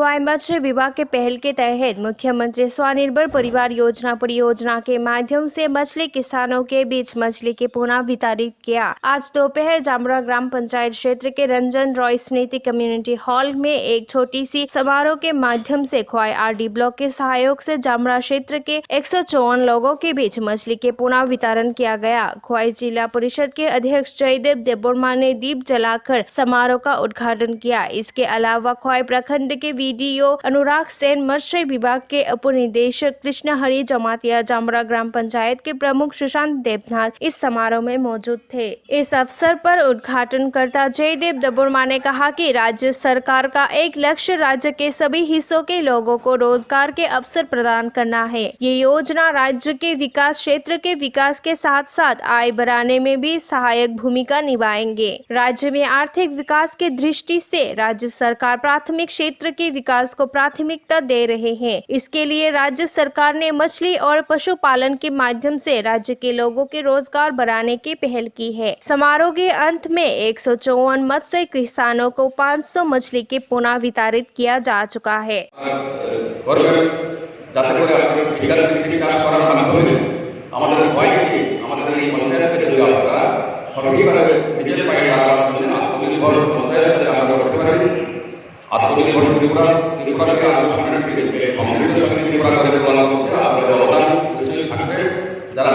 खोवाई मत्स्य विभाग के पहल के तहत मुख्यमंत्री स्वनिर्भर परिवार योजना परियोजना के माध्यम से मछली किसानों के बीच मछली के पुनः वितरित किया। आज दोपहर जामरा ग्राम पंचायत क्षेत्र के रंजन रॉय स्मृति कम्युनिटी हॉल में एक छोटी सी समारोह के माध्यम से खोवाई आरडी ब्लॉक के सहयोग से जामरा क्षेत्र के 154 लोगों के बीच मछली के पुनः वितरण किया गया। खोवाई जिला परिषद के अध्यक्ष जयदेव देबबर्मा ने दीप जलाकर समारोह का उद्घाटन किया। इसके अलावा खोवाई प्रखंड के वीडीओ अनुराग सेन, मत्स्य विभाग के उप निदेशक कृष्ण हरि जमातिया, जामरा ग्राम पंचायत के प्रमुख सुशांत देवनाथ इस समारोह में मौजूद थे। इस अवसर पर उद्घाटनकर्ता जयदेव देबबर्मा ने कहा कि राज्य सरकार का एक लक्ष्य राज्य के सभी हिस्सों के लोगों को रोजगार के अवसर प्रदान करना है। ये योजना राज्य के विकास क्षेत्र के विकास के साथ साथ आय बढ़ाने में भी सहायक भूमिका निभाएंगे। राज्य में आर्थिक विकास के दृष्टि से राज्य सरकार प्राथमिक क्षेत्र के विकास को प्राथमिकता दे रहे हैं। इसके लिए राज्य सरकार ने मछली और पशुपालन के माध्यम से राज्य के लोगों के रोजगार बढ़ाने की पहल की है। समारोह के अंत में 154 मत्स्य किसानों को 500 मछली के पुनः वितरित किया जा चुका है। आत्मनिर्भर त्रिपुरा त्रिपुरा के आलोचना के लिए समृद्ध शक्ति त्रिपुरा করে তোলার মধ্যে আপনাদের অবদান নিশ্চয়ই থাকবে। যারা